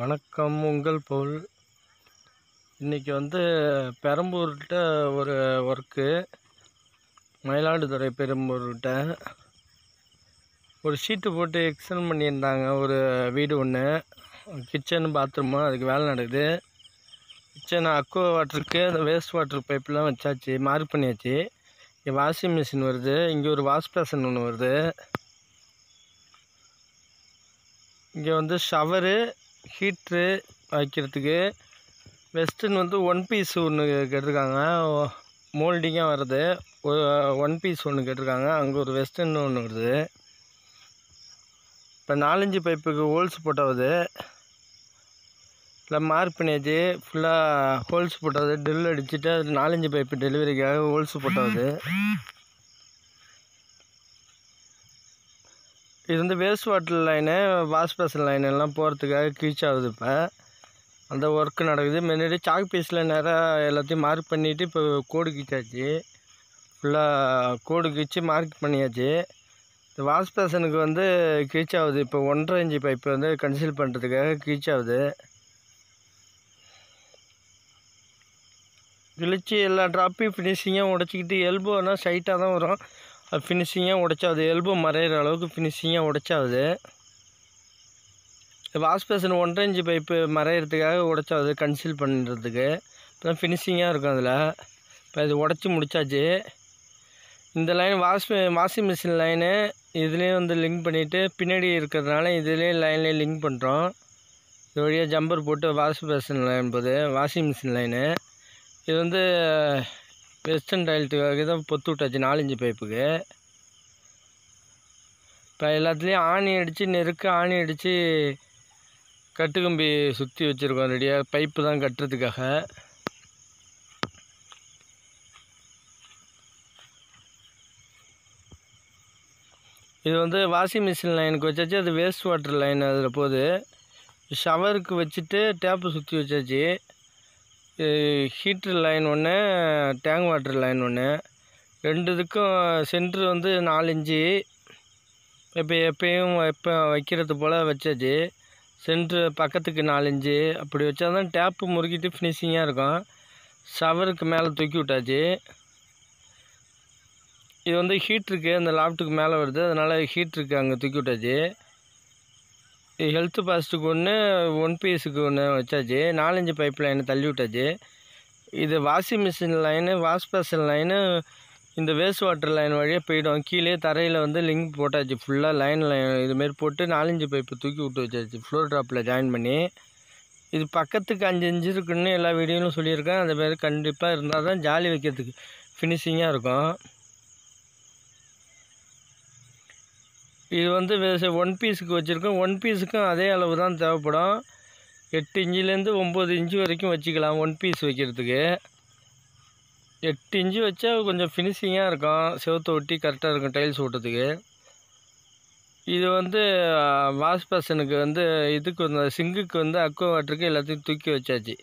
வணக்கம், உங்கள் போல். இன்றைக்கி பெரம்பூர்கிட்ட ஒரு ஒர்க்கு, மயிலாடுதுறை பெரம்பூர்கிட்ட ஒரு ஷீட்டு போட்டு எக்ஸ்டெண்ட் பண்ணியிருந்தாங்க. ஒரு வீடு ஒன்று, கிச்சன் பாத்ரூமு, அதுக்கு வேலை நடக்குது. கிச்சன் அக்வா வாட்டருக்கு அந்த வேஸ்ட் வாட்டர் பைப்லாம் வச்சாச்சு, மார்க் பண்ணியாச்சு. இங்கே வாஷிங் மிஷின் வருது, இங்கே ஒரு வாஷ் பேஷன் ஒன்று வருது. இங்கே ஷவரு, ஹீட்ரு வைக்கிறதுக்கு வெஸ்டர்ன் ஒன் பீஸ் ஒன்று கேட்டிருக்காங்க. மோல்டிங்காக வருது, ஒரு ஒன் பீஸ் ஒன்று கேட்டிருக்காங்க. அங்கே ஒரு வெஸ்டர்ன் ஒன்று வருது. இப்போ 4-5 பைப்புக்கு ஹோல்ஸ் போட்டாவது, இல்லை மார்க் பண்ணியாச்சு. ஃபுல்லாக ஹோல்ஸ் போட்டாவது, ட்ரில் அடிச்சுட்டு அது 4-5 பைப்பு டெலிவரிக்காக ஹோல்ஸ் போட்டாவது. இது waste water line, wash basin line எல்லாம் போகிறதுக்காக கீச் ஆகுது. இப்போ அந்த ஒர்க்கு நடக்குது. முன்னாடி சாக் பீஸில் நேராக எல்லாத்தையும் மார்க் பண்ணிவிட்டு இப்போ கோடு கீச்சாச்சு. ஃபுல்லாக கோடு கீச்சு மார்க் பண்ணியாச்சு. இந்த வாஷ் பேஷனுக்கு கீச் ஆகுது. இப்போ 1.5 இன்ச் பைப்பு கன்சீல் பண்ணுறதுக்காக கீச் ஆகுது. கிழிச்சு எல்லா ட்ராப்பையும் ஃபினிஷிங்காக உடச்சிக்கிட்டு, எல்போனா சைட்டாக தான் வரும், அது ஃபினிஷிங்காக உடைச்சாகுது. எல்போ மறையிற அளவுக்கு ஃபினிஷிங்காக உடைச்சாகுது. வாஷ் பேஷன் 1.5 இன்ச் பைப்பு மறையிறதுக்காக உடைச்சாகுது, கன்சீல் பண்ணுறதுக்கு. இப்போ ஃபினிஷிங்காக இருக்கும் அதில். இப்போ இது உடச்சி முடித்தாச்சு. இந்த லைன் வாஷிங் மிஷின் லைனு இதுலேயும் லிங்க் பண்ணிவிட்டு, பின்னாடி இருக்கிறதுனால இதுலேயும் லைன்லேயும் லிங்க் பண்ணுறோம். இது வழியாக ஜம்பர் போட்டு வாஷ் பேஷன் லைன் போது வாஷிங் மிஷின் லைனு. இது வெஸ்டர்ன் டைல்ட்டுக்காக தான் பொத்து விட்டாச்சு 4 இன்ச் பைப்புக்கு. இப்போ எல்லாத்துலேயும் ஆணி அடித்து, நெருக்க ஆணி அடித்து கட்டுக்கம்பி சுற்றி வச்சுருக்கோம் ரெடியாக, பைப்பு தான் கட்டுறதுக்காக. இது வாஷிங் மிஷின் லைனுக்கு வச்சாச்சு. அது வேஸ்ட் வாட்டர் லைன் அதில் போகுது. ஷவருக்கு வச்சுட்டு டேப்பு சுற்றி வச்சாச்சு. ஹீட்ரு லைன் ஒன்று, டேங்க் வாட்டர் லைன் ஒன்று, ரெண்டு இதுக்கும் சென்ட்ரு 4 இன்ச்சு. எப்போ வைக்கிறது போல் வச்சாச்சு. சென்ட்ரு பக்கத்துக்கு 4 இன்ச்சு அப்படி வச்சா தான் டேப்பு முறுக்கிட்டு ஃபினிஷிங்காக இருக்கும். ஷவருக்கு மேலே தூக்கி விட்டாச்சு. இது ஹீட்ருக்கு அந்த லாஃப்ட்டுக்கு மேலே வருது, அதனால் ஹீட்ருக்கு அங்கே தூக்கி விட்டாச்சு. ஹெல்த்து பாஸ்ட்டுக்கு ஒன்று, ஒன் பீஸுக்கு ஒன்று வச்சாச்சு. 4 இன்ச் பைப் லைனை தள்ளி விட்டாச்சு. இது washing machine line, wash basin line இந்த வேஸ்ட் வாட்டர் லைன் வழியாக போய்டும். கீழே தரையில் லிங்க் போட்டாச்சு. ஃபுல்லாக லைன் இதுமாரி போட்டு 4 இன்ச் பைப்பு தூக்கி விட்டு வச்சாச்சு, ஃப்ளோர் ட்ராப்பில் ஜாயின் பண்ணி. இது பக்கத்துக்கு 5 இன்ச்சு இருக்குன்னு எல்லா வீடியோவிலும் சொல்லியிருக்கேன். அந்த மாதிரி கண்டிப்பாக இருந்தால் தான் ஜாலி வைக்கிறதுக்கு ஃபினிஷிங்காக இருக்கும். இது ஒன் பீஸுக்கு வச்சுருக்கோம். ஒன் பீஸுக்கும் அதே அளவு தான் தேவைப்படும். 8 இன்ச்சிலேருந்து 9 இன்ச்சு வரைக்கும் வச்சுக்கலாம் ஒன் பீஸ் வைக்கிறதுக்கு. 8 இன்ச்சு வச்சா கொஞ்சம் ஃபினிஷிங்காக இருக்கும், செவத்தை ஒட்டி கரெக்டாக இருக்கும் டைல்ஸ் ஓட்டுறதுக்கு. இது வாஷ் பேஷனுக்கு இதுக்கு சிங்குக்கு அக்வா வாட்டருக்கு எல்லாத்தையும் தூக்கி வச்சாச்சு.